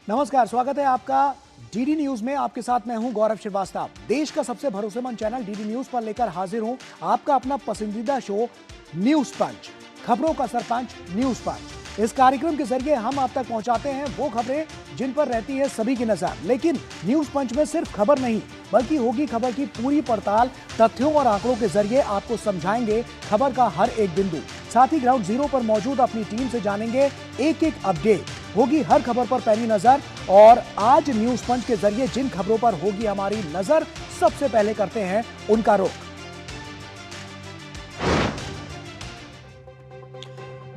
नमस्कार, स्वागत है आपका डीडी न्यूज में। आपके साथ मैं हूं गौरव श्रीवास्तव। देश का सबसे भरोसेमंद चैनल डीडी न्यूज पर लेकर हाजिर हूं आपका अपना पसंदीदा शो न्यूज पंच, खबरों का सरपंच न्यूज पंच। इस कार्यक्रम के जरिए हम आप तक पहुंचाते हैं वो खबरें जिन पर रहती है सभी की नजर। लेकिन न्यूज पंच में सिर्फ खबर नहीं, बल्कि होगी खबर की पूरी पड़ताल। तथ्यों और आंकड़ों के जरिए आपको समझाएंगे खबर का हर एक बिंदु। साथ ही ग्राउंड जीरो पर मौजूद अपनी टीम से जानेंगे एक एक अपडेट। होगी हर खबर पर पैनी नजर। और आज न्यूज पंच के जरिए जिन खबरों पर होगी हमारी नजर, सबसे पहले करते हैं उनका रुख।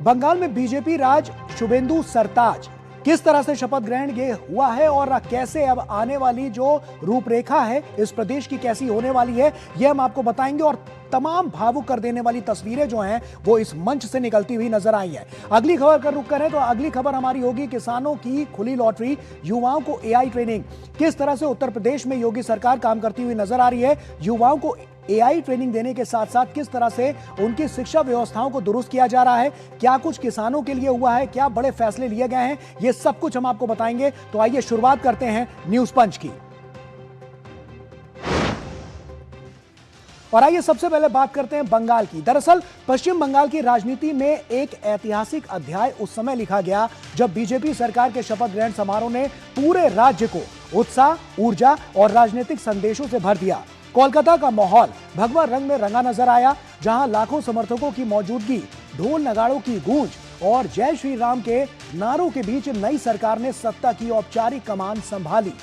बंगाल में बीजेपी राज शुभेंदु सरताज, किस तरह से शपथ ग्रहण ये हुआ है और कैसे अब आने वाली जो रूपरेखा है इस प्रदेश की कैसी होने वाली है, ये हम आपको बताएंगे। और तमाम भावुक कर देने वाली तस्वीरें जो हैं वो इस मंच से निकलती हुई नजर आई हैं। अगली खबर का रुख करें तो अगली खबर हमारी होगी किसानों की खुली लॉटरी, युवाओं को एआई ट्रेनिंग। किस तरह से उत्तर प्रदेश में योगी सरकार काम करती हुई नजर आ रही है। युवाओं को एआई ट्रेनिंग देने के साथ साथ किस तरह से उनकी शिक्षा व्यवस्थाओं को दुरुस्त किया जा रहा है, क्या कुछ किसानों के लिए हुआ है, क्या बड़े फैसले लिए गए हैं, ये सब कुछ हम आपको बताएंगे। तो आइए शुरुआत करते हैं न्यूज पंच की। और आइए सबसे पहले बात करते हैं बंगाल की। दरअसल पश्चिम बंगाल की राजनीति में एक ऐतिहासिक अध्याय उस समय लिखा गया जब बीजेपी सरकार के शपथ ग्रहण समारोह ने पूरे राज्य को उत्साह, ऊर्जा और राजनीतिक संदेशों से भर दिया। कोलकाता का माहौल भगवा रंग में रंगा नजर आया, जहां लाखों समर्थकों की मौजूदगी, ढोल नगाड़ों की गूंज और जय श्री राम के नारों के बीच नई सरकार ने सत्ता की औपचारिक कमान संभाली।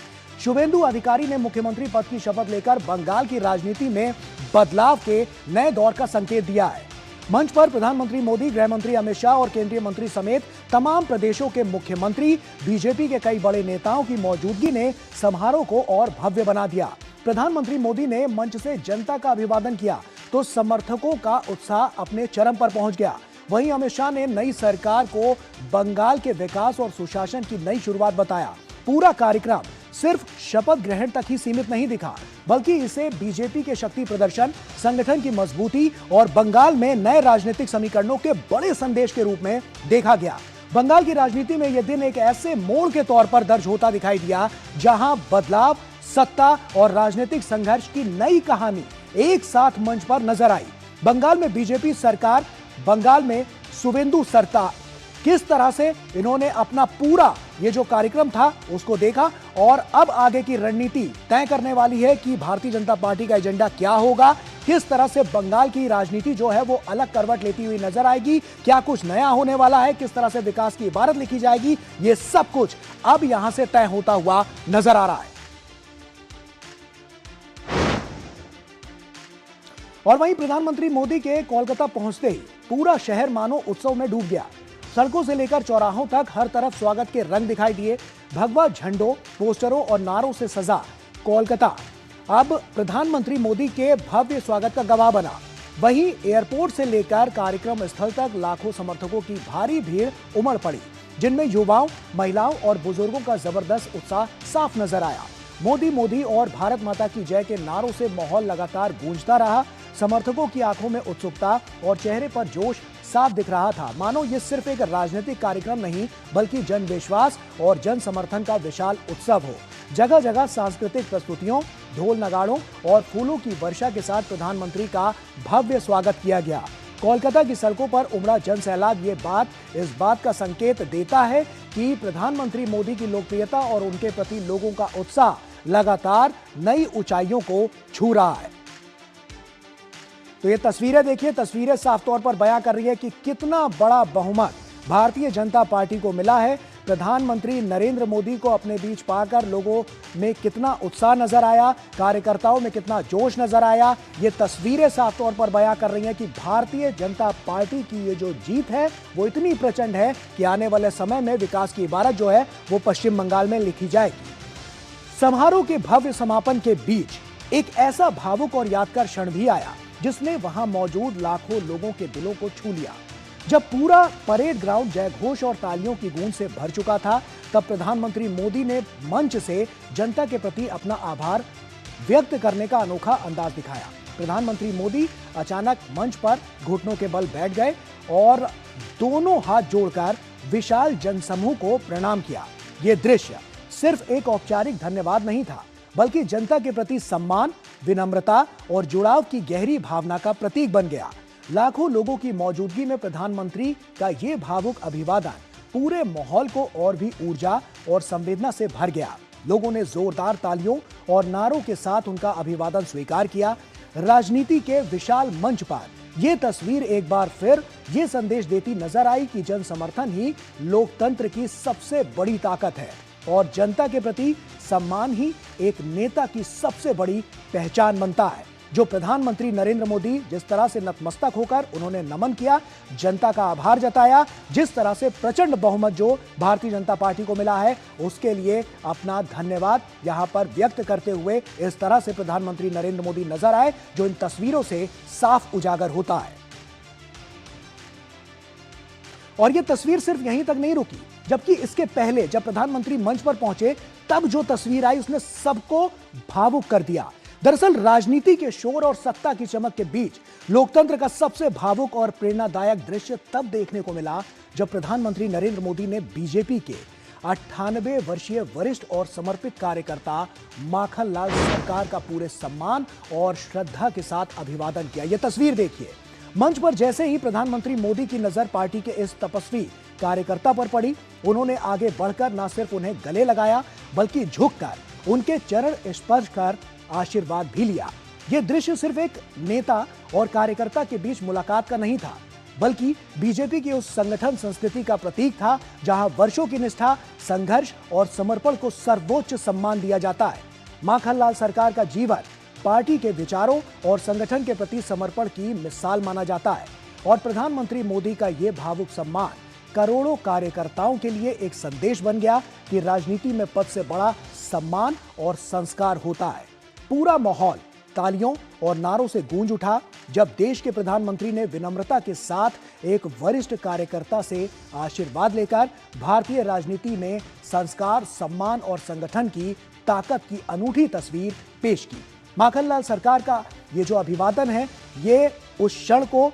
शुभेंदु अधिकारी ने मुख्यमंत्री पद की शपथ लेकर बंगाल की राजनीति में बदलाव के नए दौर का संकेत दिया है। मंच पर प्रधानमंत्री मोदी, गृह मंत्री अमित शाह और केंद्रीय मंत्री समेत तमाम प्रदेशों के मुख्यमंत्री, बीजेपी के कई बड़े नेताओं की मौजूदगी ने समारोह को और भव्य बना दिया। प्रधानमंत्री मोदी ने मंच से जनता का अभिवादन किया तो समर्थकों का उत्साह अपने चरम पर पहुंच गया। वहीं अमित शाह ने नई सरकार को बंगाल के विकास और सुशासन की नई शुरुआत बताया। पूरा कार्यक्रम सिर्फ शपथ ग्रहण तक ही सीमित नहीं दिखा, बल्कि इसे बीजेपी के शक्ति प्रदर्शन, संगठन की मजबूती और बंगाल में नए राजनीतिक समीकरणों के बड़े संदेश के रूप में देखा गया। बंगाल की राजनीति में यह दिन एक ऐसे मोड़ के तौर पर दर्ज होता दिखाई दिया जहां बदलाव, सत्ता और राजनीतिक संघर्ष की नई कहानी एक साथ मंच पर नजर आई। बंगाल में बीजेपी सरकार, बंगाल में शुभेंदु सरताज, किस तरह से इन्होंने अपना पूरा ये जो कार्यक्रम था उसको देखा और अब आगे की रणनीति तय करने वाली है कि भारतीय जनता पार्टी का एजेंडा क्या होगा। किस तरह से बंगाल की राजनीति जो है वो अलग करवट लेती हुई नजर आएगी, क्या कुछ नया होने वाला है, किस तरह से विकास की इबारत लिखी जाएगी, ये सब कुछ अब यहां से तय होता हुआ नजर आ रहा है। और वहीं प्रधानमंत्री मोदी के कोलकाता पहुंचते ही पूरा शहर मानो उत्सव में डूब गया। सड़कों से लेकर चौराहों तक हर तरफ स्वागत के रंग दिखाई दिए। भगवा झंडों, पोस्टरों और नारों से सजा कोलकाता अब प्रधानमंत्री मोदी के भव्य स्वागत का गवाह बना। वहीं एयरपोर्ट से लेकर कार्यक्रम स्थल तक लाखों समर्थकों की भारी भीड़ उमड़ पड़ी, जिनमें युवाओं, महिलाओं और बुजुर्गों का जबरदस्त उत्साह साफ नजर आया। मोदी मोदी और भारत माता की जय के नारों से माहौल लगातार गूंजता रहा। समर्थकों की आंखों में उत्सुकता और चेहरे पर जोश साफ दिख रहा था, मानो ये सिर्फ एक राजनीतिक कार्यक्रम नहीं बल्कि जन विश्वास और जन समर्थन का विशाल उत्सव हो। जगह जगह सांस्कृतिक प्रस्तुतियों, ढोल नगाड़ों और फूलों की वर्षा के साथ प्रधानमंत्री का भव्य स्वागत किया गया। कोलकाता की सड़कों पर उमड़ा जन सैलाब इस बात का संकेत देता है कि प्रधानमंत्री मोदी की लोकप्रियता और उनके प्रति लोगों का उत्साह लगातार नई ऊंचाइयों को छू रहा है। तो ये तस्वीरें देखिए, तस्वीरें साफ तौर पर बयां कर रही है कि कितना बड़ा बहुमत भारतीय जनता पार्टी को मिला है। प्रधानमंत्री नरेंद्र मोदी को अपने बीच पाकर लोगों में कितना उत्साह नजर आया, कार्यकर्ताओं में कितना जोश नजर आया। ये तस्वीरें साफ तौर पर बयां कर रही हैं कि भारतीय जनता पार्टी की ये जो जीत है वो इतनी प्रचंड है कि आने वाले समय में विकास की इबारत जो है वो पश्चिम बंगाल में लिखी जाएगी। समारोह के भव्य समापन के बीच एक ऐसा भावुक और यादगार क्षण भी आया जिसने वहां मौजूद लाखों लोगों के दिलों को छू लिया। जब पूरा परेड ग्राउंड जयघोष और तालियों की गूंज से भर चुका था, तब प्रधानमंत्री मोदी ने मंच से जनता के प्रति अपना आभार व्यक्त करने का अनोखा अंदाज दिखाया। प्रधानमंत्री मोदी अचानक मंच पर घुटनों के बल बैठ गए और दोनों हाथ जोड़कर विशाल जनसमूह को प्रणाम किया। ये दृश्य सिर्फ एक औपचारिक धन्यवाद नहीं था, बल्कि जनता के प्रति सम्मान, विनम्रता और जुड़ाव की गहरी भावना का प्रतीक बन गया। लाखों लोगों की मौजूदगी में प्रधानमंत्री का ये भावुक अभिवादन पूरे माहौल को और भी ऊर्जा और संवेदना से भर गया। लोगों ने जोरदार तालियों और नारों के साथ उनका अभिवादन स्वीकार किया। राजनीति के विशाल मंच पर यह तस्वीर एक बार फिर ये संदेश देती नजर आई कि जन समर्थन ही लोकतंत्र की सबसे बड़ी ताकत है और जनता के प्रति सम्मान ही एक नेता की सबसे बड़ी पहचान बनता है। जो प्रधानमंत्री नरेंद्र मोदी जिस तरह से नतमस्तक होकर उन्होंने नमन किया, जनता का आभार जताया, जिस तरह से प्रचंड बहुमत जो भारतीय जनता पार्टी को मिला है, उसके लिए अपना धन्यवाद यहां पर व्यक्त करते हुए इस तरह से प्रधानमंत्री नरेंद्र मोदी नजर आए, जो इन तस्वीरों से साफ उजागर होता है। और यह तस्वीर सिर्फ यहीं तक नहीं रुकी, जबकि इसके पहले जब प्रधानमंत्री मंच पर पहुंचे तब जो तस्वीर आई उसने सबको भावुक कर दिया। दरअसल राजनीति के शोर और सत्ता की चमक के बीच लोकतंत्र का सबसे भावुक और प्रेरणादायक दृश्य तब देखने को मिला जब प्रधानमंत्री नरेंद्र मोदी ने बीजेपी के 98 वर्षीय वरिष्ठ और समर्पित कार्यकर्ता माखनलाल सरकार का पूरे सम्मान और श्रद्धा के साथ अभिवादन किया। यह तस्वीर देखिए। मंच पर जैसे ही प्रधानमंत्री मोदी की नजर पार्टी के इस तपस्वी कार्यकर्ता पर पड़ी, उन्होंने आगे बढ़कर न सिर्फ उन्हें गले लगाया बल्कि झुककर उनके चरण स्पर्श कर आशीर्वाद भी लिया। यह दृश्य सिर्फ एक नेता और कार्यकर्ता के बीच मुलाकात का नहीं था, बल्कि बीजेपी की उस संगठन संस्कृति का प्रतीक था जहां वर्षों की निष्ठा, संघर्ष और समर्पण को सर्वोच्च सम्मान दिया जाता है। माखनलाल सरकार का जीवन पार्टी के विचारों और संगठन के प्रति समर्पण की मिसाल माना जाता है और प्रधानमंत्री मोदी का यह भावुक सम्मान करोड़ों कार्यकर्ताओं के लिए एक संदेश बन गया कि राजनीति में पद से बड़ा सम्मान और संस्कार होता है। पूरा माहौल तालियों और नारों से गूंज उठा जब देश के प्रधानमंत्री ने विनम्रता के साथ एक वरिष्ठ कार्यकर्ता से आशीर्वाद लेकर भारतीय राजनीति में संस्कार, सम्मान और संगठन की ताकत की अनूठी तस्वीर पेश की। माखनलाल सरकार का ये जो अभिवादन है, ये उस क्षण को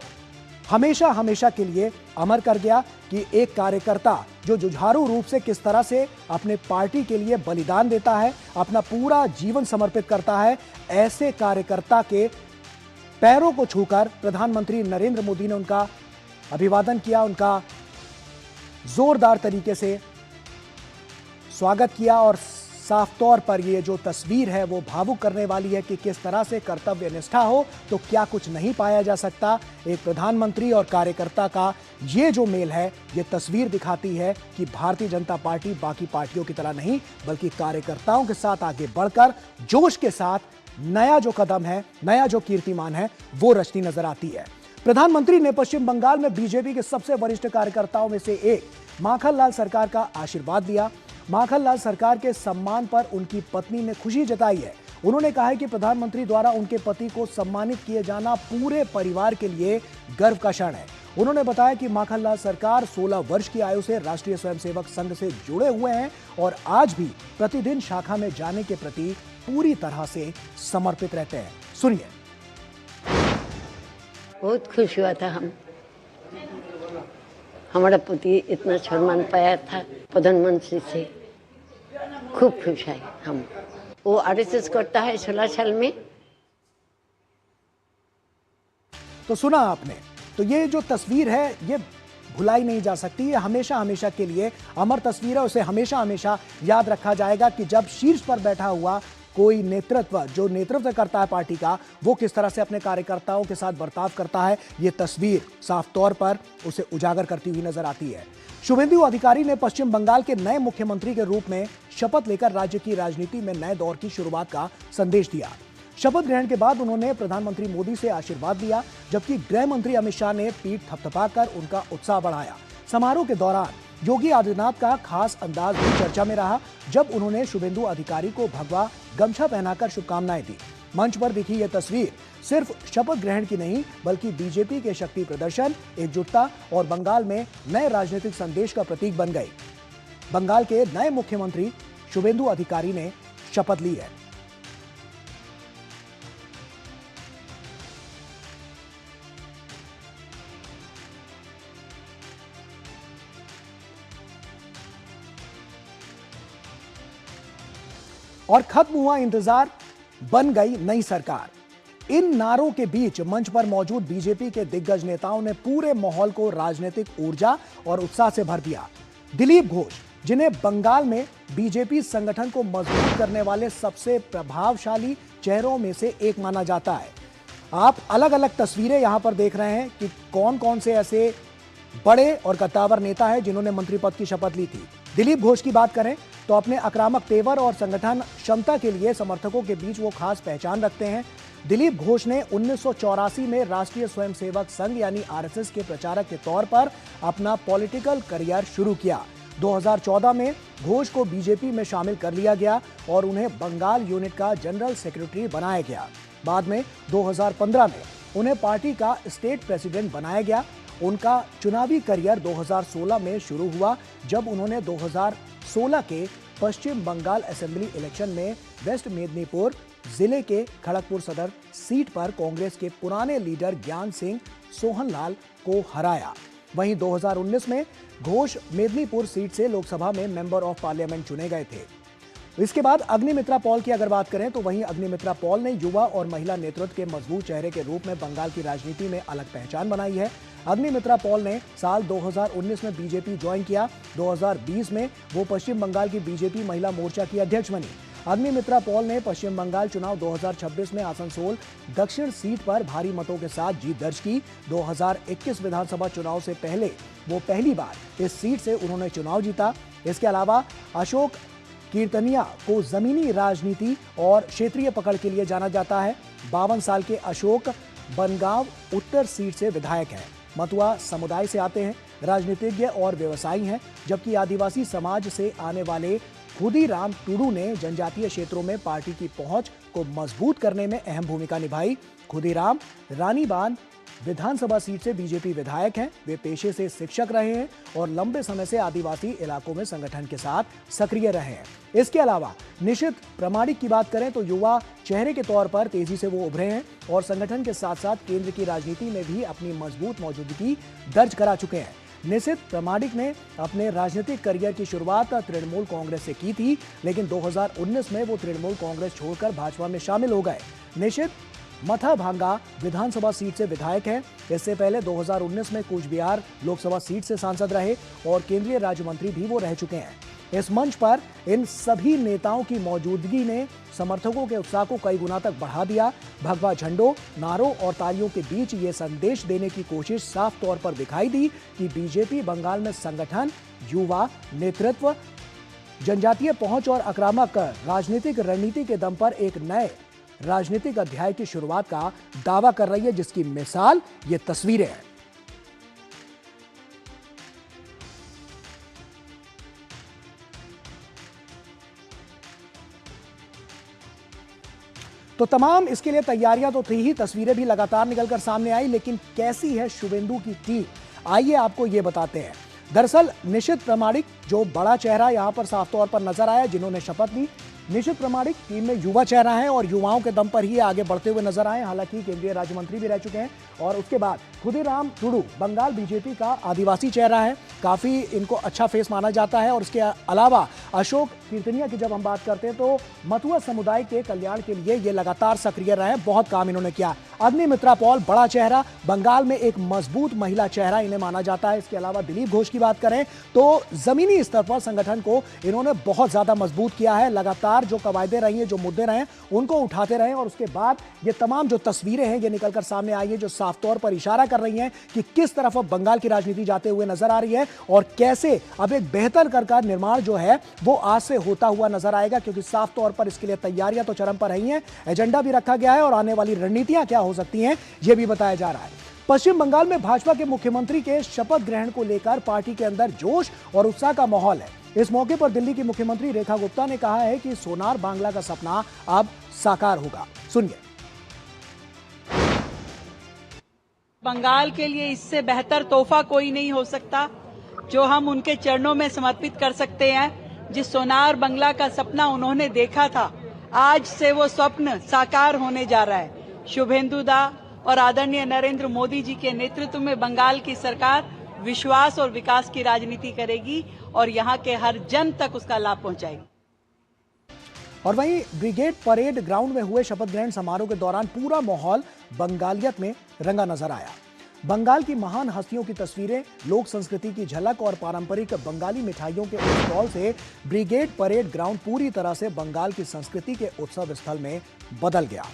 हमेशा हमेशा के लिए अमर कर गया कि एक कार्यकर्ता जो जुझारू रूप से किस तरह से अपने पार्टी के लिए बलिदान देता है, अपना पूरा जीवन समर्पित करता है। ऐसे कार्यकर्ता के पैरों को छूकर प्रधानमंत्री नरेंद्र मोदी ने उनका अभिवादन किया, उनका जोरदार तरीके से स्वागत किया और साफ तौर पर ये जो तस्वीर है वो भावुक करने वाली है कि किस तरह से कर्तव्य निष्ठा हो तो क्या कुछ नहीं पाया जा सकता। एक प्रधानमंत्री और कार्यकर्ता का ये जो मेल है, ये तस्वीर दिखाती है कि भारतीय जनता पार्टी बाकी पार्टियों की तरह नहीं बल्कि कार्यकर्ताओं के साथ आगे बढ़कर जोश के साथ नया जो कदम है, नया जो कीर्तिमान है, वो रचती नजर आती है। प्रधानमंत्री ने पश्चिम बंगाल में बीजेपी के सबसे वरिष्ठ कार्यकर्ताओं में से एक माखनलाल सरकार का आशीर्वाद दिया। माखनलाल सरकार के सम्मान पर उनकी पत्नी ने खुशी जताई है। उन्होंने कहा है कि प्रधानमंत्री द्वारा उनके पति को सम्मानित किए जाना पूरे परिवार के लिए गर्व का क्षण है। उन्होंने बताया कि माखनलाल सरकार 16 वर्ष की आयु से राष्ट्रीय स्वयंसेवक संघ से जुड़े हुए हैं और आज भी प्रतिदिन शाखा में जाने के प्रति पूरी तरह से समर्पित रहते हैं। सुनिए। बहुत खुश हुआ था हमारा पति इतना सम्मान पाया था प्रधानमंत्री से, खूब खुश है हम। वो आरएसएस करता है 16 साल में। तो सुना आपने, तो ये जो तस्वीर है ये भुलाई नहीं जा सकती, ये हमेशा हमेशा के लिए अमर तस्वीर है। उसे हमेशा हमेशा याद रखा जाएगा कि जब शीर्ष पर बैठा हुआ कोई नेतृत्व जो नेतृत्व करता है पार्टी का, वो किस तरह से अपने कार्यकर्ताओं के साथ बर्ताव करता है, ये तस्वीर साफ तौर पर उसे उजागर करती हुई नजर आती है। शुभेंदु अधिकारी ने पश्चिम बंगाल के नए मुख्यमंत्री के रूप में शपथ लेकर राज्य की राजनीति में नए दौर की शुरुआत का संदेश दिया। शपथ ग्रहण के बाद उन्होंने प्रधानमंत्री मोदी से आशीर्वाद लिया, जबकि गृह मंत्री अमित शाह ने पीठ थपथपाकर उनका उत्साह बढ़ाया। समारोह के दौरान योगी आदित्यनाथ का खास अंदाज भी चर्चा में रहा, जब उन्होंने शुभेंदु अधिकारी को भगवा गमछा पहनाकर शुभकामनाएं दी। मंच पर दिखी यह तस्वीर सिर्फ शपथ ग्रहण की नहीं बल्कि बीजेपी के शक्ति प्रदर्शन, एकजुटता और बंगाल में नए राजनीतिक संदेश का प्रतीक बन गई। बंगाल के नए मुख्यमंत्री शुभेंदु अधिकारी ने शपथ ली है। और खत्म हुआ इंतजार, बन गई नई सरकार। इन नारों के बीच मंच पर मौजूद बीजेपी के दिग्गज नेताओं ने पूरे माहौल को राजनीतिक ऊर्जा और उत्साह से भर दिया। दिलीप घोष, जिन्हें बंगाल में बीजेपी संगठन को मजबूत करने वाले सबसे प्रभावशाली चेहरों में से एक माना जाता है। आप अलग अलग तस्वीरें यहां पर देख रहे हैं कि कौन कौन से ऐसे बड़े और कद्दावर नेता हैं जिन्होंने मंत्री पद की शपथ ली थी। दिलीप घोष की बात करें तो अपने आक्रामक तेवर और संगठन क्षमता के लिए समर्थकों के बीच वो खास पहचान रखते हैं। दिलीप घोष ने 1984 में राष्ट्रीय स्वयंसेवक संघ यानी आरएसएस के प्रचारक के तौर पर अपना पॉलिटिकल करियर शुरू किया। 2014 में घोष को बीजेपी में शामिल कर लिया गया और उन्हें बंगाल यूनिट का जनरल सेक्रेटरी बनाया गया। बाद में 2015 में उन्हें पार्टी का स्टेट प्रेसिडेंट बनाया गया। उनका चुनावी करियर 2016 में शुरू हुआ जब उन्होंने 2016 के पश्चिम बंगाल असेंबली इलेक्शन में वेस्ट मेदिनीपुर जिले के खड़गपुर सदर सीट पर कांग्रेस के पुराने लीडर ज्ञान सिंह सोहनलाल को हराया। वहीं 2019 में घोष मेदिनीपुर सीट से लोकसभा में मेंबर ऑफ पार्लियामेंट चुने गए थे। इसके बाद अग्निमित्रा पॉल की अगर बात करें तो वहीं अग्निमित्रा पॉल ने युवा और महिला नेतृत्व के मजबूत चेहरे के रूप में बंगाल की राजनीति में अलग पहचान बनाई है। अग्निमित्रा पॉल ने साल 2019 में बीजेपी ज्वाइन किया। 2020 में वो पश्चिम बंगाल की बीजेपी महिला मोर्चा की अध्यक्ष बनी। अग्निमित्रा पॉल ने पश्चिम बंगाल चुनाव 2026 में आसनसोल दक्षिण सीट पर भारी मतों के साथ जीत दर्ज की। 2021 विधानसभा चुनाव से पहले वो पहली बार इस सीट से उन्होंने चुनाव जीता। इसके अलावा अशोक कीर्तनिया को जमीनी राजनीति और क्षेत्रीय पकड़ के लिए जाना जाता है। 52 साल के अशोक बनगांव उत्तर सीट से विधायक हैं। मतुआ समुदाय से आते हैं, राजनीतिज्ञ और व्यवसायी हैं, जबकि आदिवासी समाज से आने वाले खुदीराम टुडू ने जनजातीय क्षेत्रों में पार्टी की पहुंच को मजबूत करने में अहम भूमिका निभाई। खुदीराम रानीबांध विधानसभा सीट से बीजेपी विधायक हैं। वे पेशे से शिक्षक रहे हैं और लंबे समय से आदिवासी इलाकों में संगठन के साथ सक्रिय रहे हैं। इसके अलावा निशित प्रमाणिक की बात करें तो युवा चेहरे के तौर पर तेजी से वो उभरे हैं और संगठन के साथ साथ केंद्र की राजनीति में भी अपनी मजबूत मौजूदगी दर्ज करा चुके हैं। निशित प्रमाणिक ने अपने राजनीतिक करियर की शुरुआत तृणमूल कांग्रेस से की थी, लेकिन 2019 में वो तृणमूल कांग्रेस छोड़कर भाजपा में शामिल हो गए। निशित मथाभांगा विधानसभा सीट से विधायक हैं। इससे पहले 2019 में कूच बिहार लोकसभा सीट से सांसद रहे और केंद्रीय राज्य मंत्री भी वो रह चुके हैं। इस मंच पर इन सभी नेताओं की मौजूदगी ने समर्थकों के उत्साह को कई गुना तक बढ़ा दिया। भगवा झंडों, नारों और तालियों के बीच ये संदेश देने की कोशिश साफ तौर पर दिखाई दी कि बीजेपी बंगाल में संगठन, युवा नेतृत्व, जनजातीय पहुंच और आक्रामक राजनीतिक रणनीति के दम पर एक नए राजनीतिक अध्याय की शुरुआत का दावा कर रही है, जिसकी मिसाल ये तस्वीरें हैं। तो तमाम इसके लिए तैयारियां तो थी ही, तस्वीरें भी लगातार निकलकर सामने आई, लेकिन कैसी है शुभेंदु की टीम, आइए आपको ये बताते हैं। दरअसल निशित प्रमाणिक जो बड़ा चेहरा यहां पर साफ तौर पर नजर आया, जिन्होंने शपथ ली, निशित प्रमाणिक टीम में युवा चेहरा है और युवाओं के दम पर ही आगे बढ़ते हुए नजर आए। हालांकि केंद्रीय राज्य मंत्री भी रह चुके हैं। और उसके बाद खुदीराम टुडू बंगाल बीजेपी का आदिवासी चेहरा है, काफी इनको अच्छा फेस माना जाता है। और इसके अलावा अशोक कीर्तनिया की जब हम बात करते हैं तो मतुआ समुदाय के कल्याण के लिए ये लगातार सक्रिय रहे, बहुत काम इन्होंने किया। अग्निमित्रा पॉल बड़ा चेहरा, बंगाल में एक मजबूत महिला चेहरा इन्हें माना जाता है। इसके अलावा दिलीप घोष की बात करें तो जमीनी स्तर पर संगठन को इन्होंने बहुत ज्यादा मजबूत किया है। लगातार जो कवायदे रही हैं, जो मुद्दे रहे उनको उठाते रहे और उसके बाद ये तमाम जो तस्वीरें हैं ये निकलकर सामने आई है, जो साफ तौर पर इशारा कर रही हैं कि किस तरफ अब बंगाल की राजनीति जाते हुए नजर आ रही है और कैसे अब एक बेहतर कर का निर्माण जो है वो आज से होता हुआ नजर आएगा। क्योंकि साफ तौर पर इसके लिए तैयारियां तो चरम पर रही हैं, एजेंडा भी रखा गया है और आने वाली रणनीतियां क्या हो सकती हैं यह भी बताया जा रहा है। पश्चिम बंगाल में भाजपा के मुख्यमंत्री के शपथ ग्रहण को लेकर पार्टी के अंदर जोश और उत्साह का माहौल है। इस मौके पर दिल्ली की मुख्यमंत्री रेखा गुप्ता ने कहा है कि सोनार बांग्ला का सपना अब साकार होगा। सुनिए। बंगाल के लिए इससे बेहतर तोहफा कोई नहीं हो सकता जो हम उनके चरणों में समर्पित कर सकते हैं। जिस सोनार बांग्ला का सपना उन्होंने देखा था, आज से वो स्वप्न साकार होने जा रहा है। शुभेंदु दा और आदरणीय नरेंद्र मोदी जी के नेतृत्व में बंगाल की सरकार विश्वास और विकास की राजनीति करेगी और यहाँ के हर जन तक उसका लाभ पहुंचाएगी। और वहीं ब्रिगेड परेड ग्राउंड में हुए शपथ ग्रहण समारोह के दौरान पूरा माहौल बंगालियत में रंगा नजर आया। बंगाल की महान हस्तियों की तस्वीरें, लोक संस्कृति की झलक और पारंपरिक बंगाली मिठाइयों के स्टॉल से ब्रिगेड परेड ग्राउंड पूरी तरह से बंगाल की संस्कृति के उत्सव स्थल में बदल गया।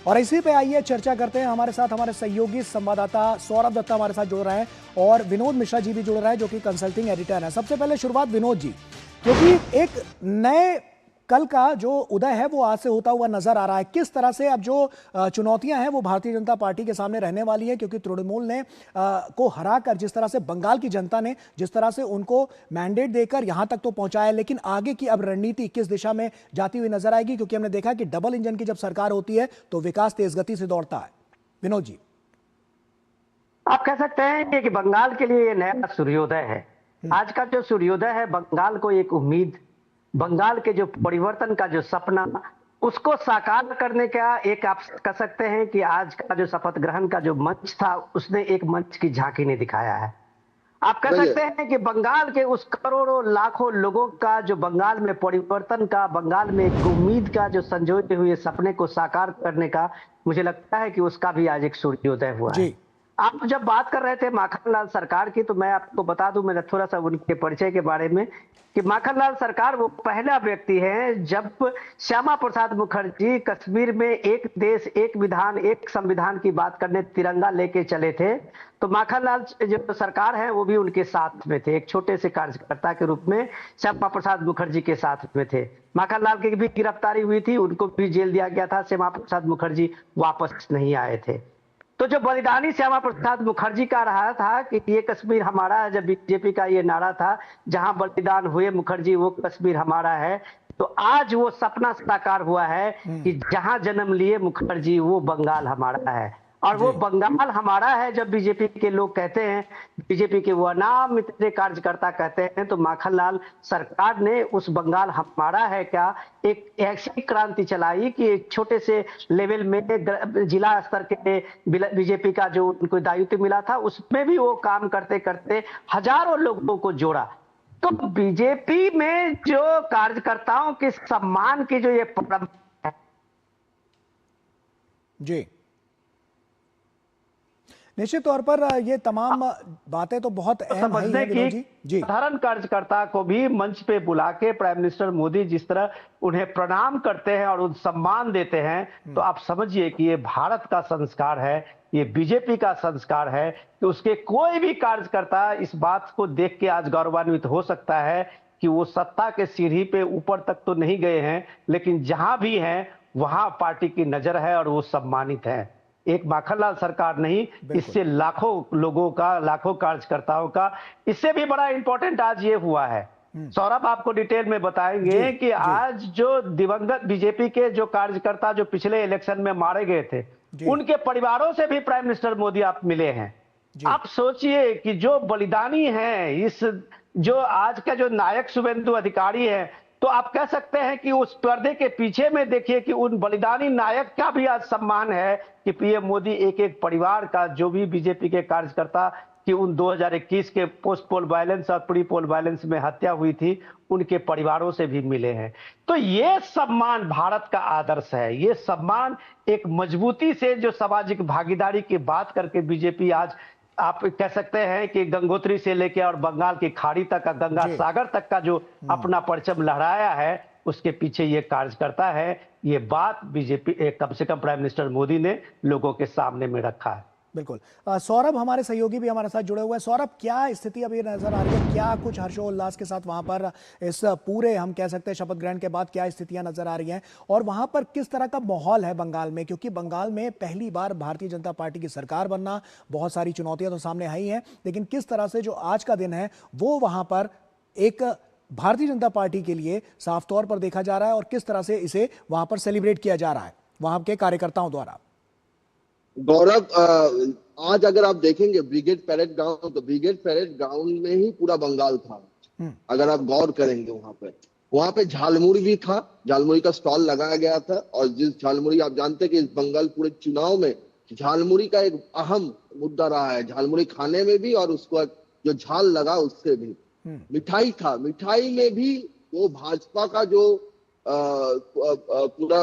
और इसी पे आइए चर्चा करते हैं। हमारे साथ हमारे सहयोगी संवाददाता सौरभ दत्ता हमारे साथ जुड़ रहे हैं और विनोद मिश्रा जी भी जुड़ रहे हैं जो कि कंसल्टिंग एडिटर हैं। सबसे पहले शुरुआत विनोद जी, क्योंकि एक नए कल का जो उदय है वो आज से होता हुआ नजर आ रहा है। किस तरह से अब जो चुनौतियां हैं वो भारतीय जनता पार्टी के सामने रहने वाली है, क्योंकि तृणमूल ने को हराकर जिस तरह से बंगाल की जनता ने जिस तरह से उनको मैंडेट देकर यहां तक तो पहुंचाया, लेकिन आगे की अब रणनीति किस दिशा में जाती हुई नजर आएगी? क्योंकि हमने देखा कि डबल इंजन की जब सरकार होती है तो विकास तेज गति से दौड़ता है। विनोद जी, आप कह सकते हैं कि बंगाल के लिए ये नया सूर्योदय है। आज का जो सूर्योदय है बंगाल को एक उम्मीद, बंगाल के जो परिवर्तन का जो सपना, उसको साकार करने का एक आप कह सकते हैं कि आज का जो शपथ ग्रहण का जो मंच था उसने एक मंच की झांकी ने दिखाया है। आप कह सकते हैं कि बंगाल के उस करोड़ों लाखों लोगों का जो बंगाल में परिवर्तन का, बंगाल में एक उम्मीद का जो संजोए हुए सपने को साकार करने का, मुझे लगता है कि उसका भी आज एक सूर्योदय हुआ है। आप जब बात कर रहे थे माखनलाल सरकार की, तो मैं आपको बता दूं मेरा थोड़ा सा उनके परिचय के बारे में कि माखनलाल सरकार वो पहला व्यक्ति है जब श्यामा प्रसाद मुखर्जी कश्मीर में एक देश एक विधान एक संविधान की बात करने तिरंगा लेके चले थे, तो माखनलाल जो सरकार है वो भी उनके साथ में थे, एक छोटे से कार्यकर्ता के रूप में श्यामा प्रसाद मुखर्जी के साथ में थे। माखनलाल की भी गिरफ्तारी हुई थी, उनको भी जेल दिया गया था, श्यामा प्रसाद मुखर्जी वापस नहीं आए थे। तो जो बलिदानी श्यामा प्रसाद मुखर्जी का रहा था कि ये कश्मीर हमारा है, जब बीजेपी का ये नारा था जहां बलिदान हुए मुखर्जी वो कश्मीर हमारा है, तो आज वो सपना साकार हुआ है कि जहां जन्म लिए मुखर्जी वो बंगाल हमारा है। और वो बंगाल हमारा है जब बीजेपी के लोग कहते हैं, बीजेपी के वो अनाम इतने कार्यकर्ता कहते हैं, तो माखनलाल सरकार ने उस बंगाल हमारा है क्या एक ऐसी क्रांति चलाई कि एक छोटे से लेवल में जिला स्तर के बीजेपी का जो उनको दायित्व मिला था उसमें भी वो काम करते करते हजारों लोगों को जोड़ा। तो बीजेपी में जो कार्यकर्ताओं के सम्मान की जो ये परंपरा है, जी निश्चित तौर पर ये तमाम बातें तो बहुत अहम है विनोद जी। साधारण कार्यकर्ता को भी मंच पे बुला के प्राइम मिनिस्टर मोदी जिस तरह उन्हें प्रणाम करते हैं और उन सम्मान देते हैं, तो आप समझिए कि ये भारत का संस्कार है, ये बीजेपी का संस्कार है कि उसके कोई भी कार्यकर्ता इस बात को देख के आज गौरवान्वित हो सकता है कि वो सत्ता के सीढ़ी पे ऊपर तक तो नहीं गए हैं, लेकिन जहां भी हैं वहां पार्टी की नजर है और वो सम्मानित है। एक माखनलाल सरकार नहीं, इससे लाखों लोगों का, लाखों कार्यकर्ताओं का, इससे भी बड़ा इंपॉर्टेंट आज ये हुआ है। सौरभ आपको डिटेल में बताएंगे कि आज जो दिवंगत बीजेपी के जो कार्यकर्ता जो पिछले इलेक्शन में मारे गए थे, उनके परिवारों से भी प्राइम मिनिस्टर मोदी आप मिले हैं। आप सोचिए कि जो बलिदानी है, इस जो आज का जो नायक शुभेंदु अधिकारी है, तो आप कह सकते हैं कि उस पर्दे के पीछे में देखिए कि उन बलिदानी नायक का भी आज सम्मान है कि पीएम मोदी एक एक परिवार का, जो भी बीजेपी के कार्यकर्ता कि उन 2021 के पोस्ट पोल वायलेंस और प्री पोल वायलेंस में हत्या हुई थी, उनके परिवारों से भी मिले हैं। तो ये सम्मान भारत का आदर्श है। ये सम्मान एक मजबूती से जो सामाजिक भागीदारी की बात करके बीजेपी आज आप कह सकते हैं कि गंगोत्री से लेकर और बंगाल की खाड़ी तक का, गंगा सागर तक का जो अपना परचम लहराया है, उसके पीछे ये कार्यकर्ता है। ये बात बीजेपी कम से कम प्राइम मिनिस्टर मोदी ने लोगों के सामने में रखा है। बिल्कुल। सौरभ हमारे सहयोगी भी हमारे साथ जुड़े हुए हैं। सौरभ, क्या स्थिति अभी नजर आ रही है? क्या कुछ हर्षोल्लास के साथ वहां पर इस पूरे हम कह सकते हैं शपथ ग्रहण के बाद क्या स्थितियां नजर आ रही हैं, और वहां पर किस तरह का माहौल है बंगाल में? क्योंकि बंगाल में पहली बार भारतीय जनता पार्टी की सरकार बनना, बहुत सारी चुनौतियां तो सामने आई हैं, लेकिन किस तरह से जो आज का दिन है वो वहां पर एक भारतीय जनता पार्टी के लिए साफ तौर पर देखा जा रहा है, और किस तरह से इसे वहां पर सेलिब्रेट किया जा रहा है वहां के कार्यकर्ताओं द्वारा? गौरव, आज अगर आप देखेंगे ब्रिगेड परेड ग्राउंड, तो ब्रिगेड परेड ग्राउंड में ही पूरा बंगाल था। अगर आप गौर करेंगे वहां पे झालमुड़ी भी था, झालमुड़ी का स्टॉल लगाया गया था। और जिस झालमुड़ी, आप जानते हैं कि इस बंगाल पूरे चुनाव में झालमुड़ी का एक अहम मुद्दा रहा है, झालमुड़ी खाने में भी और उसको जो झाल लगा उससे भी। मिठाई था, मिठाई में भी वो भाजपा का जो पूरा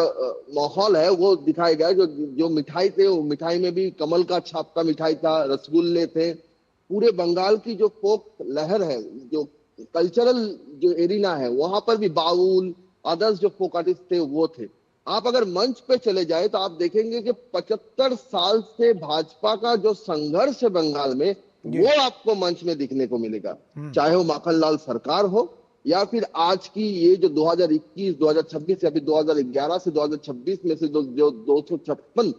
माहौल है वो दिखाया गया। जो जो मिठाई थे, वो मिठाई में भी कमल का छाप का मिठाई था, रसगुल्ले थे। पूरे बंगाल की जो फोक लहर है, जो कल्चरल जो एरिना है, वहां पर भी बाउल, अदर्स जो फोक आर्टिस्ट थे वो थे। आप अगर मंच पे चले जाए तो आप देखेंगे कि 75 साल से भाजपा का जो संघर्ष है बंगाल में, वो आपको मंच में दिखने को मिलेगा। चाहे वो माखनलाल सरकार हो या फिर आज की ये जो 2021, 2026 या फिर 2011 से 2026 में से जो 256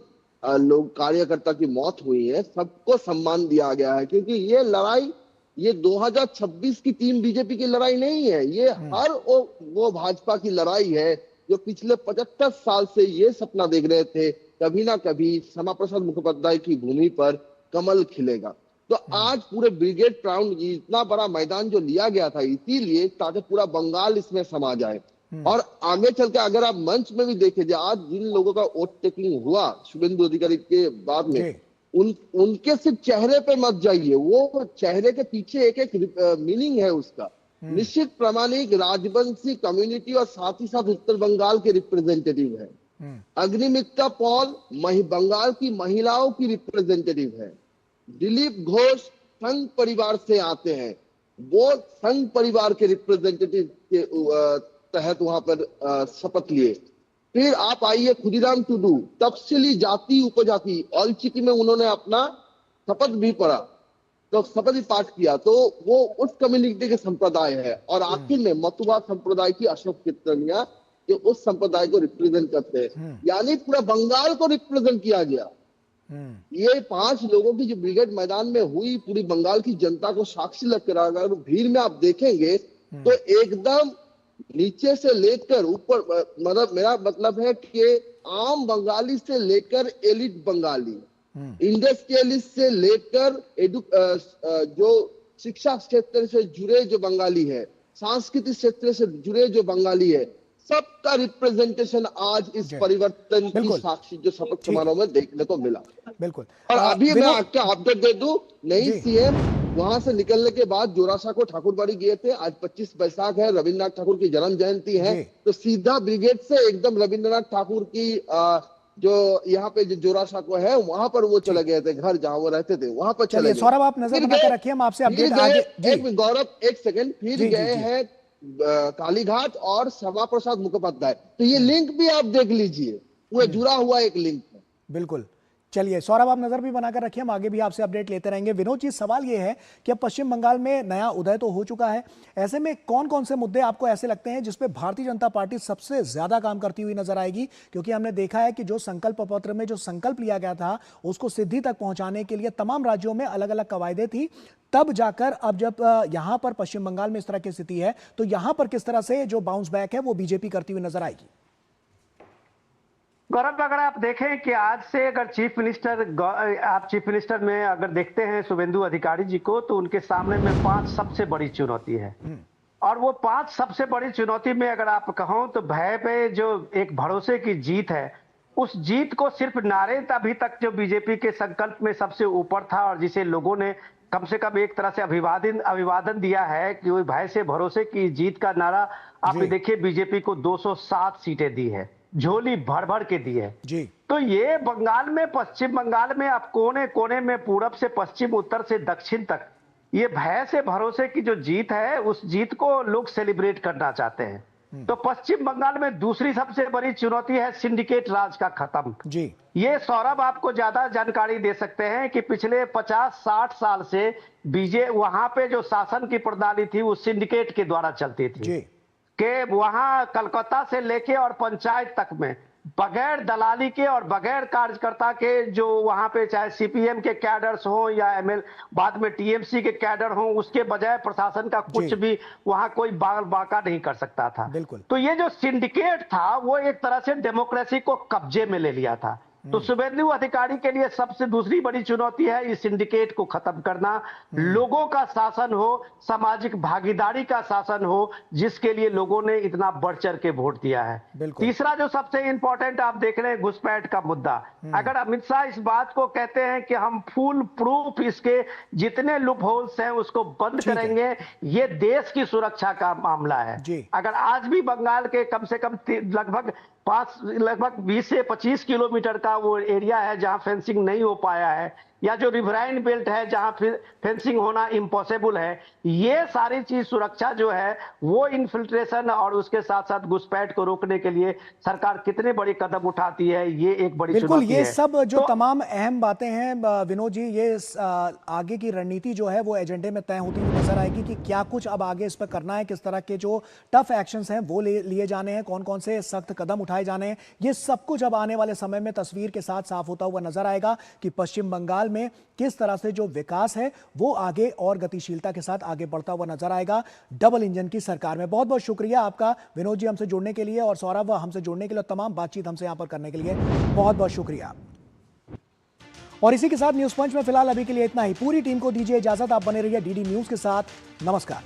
लोग कार्यकर्ता की मौत हुई है, सबको सम्मान दिया गया है। क्योंकि ये लड़ाई, ये 2026 की टीम बीजेपी की लड़ाई नहीं है, ये हर वो भाजपा की लड़ाई है जो पिछले 75 साल से ये सपना देख रहे थे, कभी ना कभी श्यामा प्रसाद मुखोपाध्याय की भूमि पर कमल खिलेगा। तो आज पूरे ब्रिगेड ग्राउंड, इतना बड़ा मैदान जो लिया गया था इसीलिए ताकि पूरा बंगाल इसमें समा जाए। और आगे चल के अगर आप मंच में भी देखे जाए, आज जिन लोगों का वोट टेकिंग हुआ शुभेंदु अधिकारी के बाद में, उनके सिर्फ चेहरे पे मत जाइए, वो चेहरे के पीछे एक एक मीनिंग है उसका। निश्चित प्रामाणिक राजवंशी कम्युनिटी और साथ ही साथ उत्तर बंगाल के रिप्रेजेंटेटिव है। अग्निमित्रा पॉल बंगाल की महिलाओं की रिप्रेजेंटेटिव है। दिलीप घोष संघ परिवार से आते हैं, वो संघ परिवार के रिप्रेजेंटेटिव के तहत वहां पर शपथ लिए। फिर आप आइए खुदीराम टुडू, तफसीली जाति उपजाति औलचिकी में उन्होंने अपना शपथ भी पढ़ा, तो शपथ भी पाठ किया, तो वो उस कम्युनिटी के संप्रदाय है। और आखिर में मतुआ संप्रदाय की अशोक कीर्तनिया जो उस संप्रदाय को रिप्रेजेंट करते हैं, यानी पूरा बंगाल को रिप्रेजेंट किया गया। ये 5 लोगों की जो ब्रिगेड मैदान में हुई, पूरी बंगाल की जनता को साक्षी लगकर, अगर भीड़ में आप देखेंगे तो एकदम नीचे से लेकर ऊपर, मतलब मेरा मतलब है कि आम बंगाली से लेकर एलिट बंगाली, इंडस्ट्रियलिस्ट से लेकर जो शिक्षा क्षेत्र से जुड़े जो बंगाली है, सांस्कृतिक क्षेत्र से जुड़े जो बंगाली है, सबका रिप्रेजेंटेशन आज इस परिवर्तन की साक्षी जो शपथ समारोह में देखने को मिला। बिल्कुल। और अभी मैं आपको अपडेट दे दूं, नई सीएम वहां से निकलने के बाद जोरासांको ठाकुरबाड़ी गए थे। आज 25 बैसाख है, रविन्द्रनाथ ठाकुर की जन्म जयंती है, तो सीधा ब्रिगेड से एकदम रविन्द्रनाथ ठाकुर की जो यहाँ पे जो जोरासांको है वहां पर वो चले गए थे, घर जहां वो रहते थे वहां पर चले गए। सौरभ आप नजर बनाकर रखिए, हम आपसे अपडेट आगे। गौरव एक सेकंड, फिर गए हैं कालीघाट और श्यामा प्रसाद मुखोपाध्याय, तो ये लिंक भी आप देख लीजिए, वो जुड़ा हुआ एक लिंक है। बिल्कुल। चलिए सौरभ आप नजर भी बनाकर रखिए, हम आगे भी आपसे अपडेट लेते रहेंगे। विनोद जी, सवाल ये है कि अब पश्चिम बंगाल में नया उदय तो हो चुका है, ऐसे में कौन कौन से मुद्दे आपको ऐसे लगते हैं जिसपे भारतीय जनता पार्टी सबसे ज्यादा काम करती हुई नजर आएगी? क्योंकि हमने देखा है कि जो संकल्प पत्र में जो संकल्प लिया गया था उसको सिद्धि तक पहुंचाने के लिए तमाम राज्यों में अलग अलग कवायदे थी, तब जाकर अब जब यहां पर पश्चिम बंगाल में इस तरह की स्थिति है तो यहां पर किस तरह से जो बाउंस बैक है वो बीजेपी करती हुई नजर आएगी? गौरव, अगर आप देखें कि आज से अगर आप चीफ मिनिस्टर में अगर देखते हैं शुभेंदु अधिकारी जी को, तो उनके सामने में 5 सबसे बड़ी चुनौती है। और वो 5 सबसे बड़ी चुनौती में अगर आप कहो तो भय पे जो एक भरोसे की जीत है, उस जीत को सिर्फ नारे अभी तक जो बीजेपी के संकल्प में सबसे ऊपर था और जिसे लोगों ने कम से कम एक तरह से अभिवादन दिया है कि वो भय से भरोसे की जीत का नारा आप देखिए, बीजेपी को 207 सीटें दी है, झोली भर भर के दी है जी। तो ये बंगाल में, पश्चिम बंगाल में अब कोने कोने में, पूरब से पश्चिम, उत्तर से दक्षिण तक, ये भय से भरोसे की जो जीत है, उस जीत को लोग सेलिब्रेट करना चाहते हैं। तो पश्चिम बंगाल में दूसरी सबसे बड़ी चुनौती है सिंडिकेट राज का खत्म जी। ये सौरभ आपको ज्यादा जानकारी दे सकते हैं कि पिछले 50-60 साल से वहां पे जो शासन की प्रणाली थी वो सिंडिकेट के द्वारा चलती थी जी। के वहां कलकत्ता से लेके और पंचायत तक में बगैर दलाली के और बगैर कार्यकर्ता के, जो वहां पे चाहे सीपीएम के कैडर्स हो या बाद में टीएमसी के कैडर हो, उसके बजाय प्रशासन का कुछ भी वहां कोई बाका नहीं कर सकता था। बिल्कुल। तो ये जो सिंडिकेट था वो एक तरह से डेमोक्रेसी को कब्जे में ले लिया था। तो शुभेंदु अधिकारी के लिए सबसे दूसरी बड़ी चुनौती है इस सिंडिकेट को खत्म करना, लोगों का शासन हो, सामाजिक भागीदारी का शासन हो, जिसके लिए लोगों ने इतना बढ़ चढ़ के वोट दिया है। तीसरा जो सबसे इंपॉर्टेंट आप देख रहे हैं घुसपैठ का मुद्दा, अगर अमित शाह इस बात को कहते हैं कि हम फुल प्रूफ इसके जितने लूप होल्स हैं उसको बंद करेंगे, ये देश की सुरक्षा का मामला है। अगर आज भी बंगाल के कम से कम लगभग 20 से 25 किलोमीटर का वो एरिया है जहां फेंसिंग नहीं हो पाया है, या जो रिवराइन बेल्ट है जहां फेंसिंग होना इम्पॉसिबल है, ये सारी चीज सुरक्षा जो है वो इन्फिल्ट्रेशन और उसके साथ साथ घुसपैठ को रोकने के लिए सरकार कितने बड़ी कदम उठाती है, ये एक बड़ी चुनौती है। ये सब जो तमाम अहम बातें हैं विनोद जी, ये आगे की रणनीति जो है वो एजेंडे में तय होती हुई नजर आएगी कि क्या कुछ अब आगे इस पर करना है, किस तरह के जो टफ एक्शंस हैं वो लिए जाने हैं, कौन कौन से सख्त कदम उठाए जाने हैं, ये सब कुछ अब आने वाले समय में तस्वीर के साथ साफ होता हुआ नजर आएगा कि पश्चिम बंगाल में किस तरह से जो विकास है वो आगे और गतिशीलता के साथ आगे बढ़ता हुआ नजर आएगा डबल इंजन की सरकार में। बहुत बहुत शुक्रिया आपका विनोद जी हमसे जुड़ने के लिए, और सौरभ हमसे जुड़ने के लिए, तमाम बातचीत हमसे यहां पर करने के लिए बहुत बहुत शुक्रिया। और इसी के साथ न्यूज पंच में फिलहाल अभी के लिए इतना ही। पूरी टीम को दीजिए इजाजत, आप बने रहिए डीडी न्यूज के साथ। नमस्कार।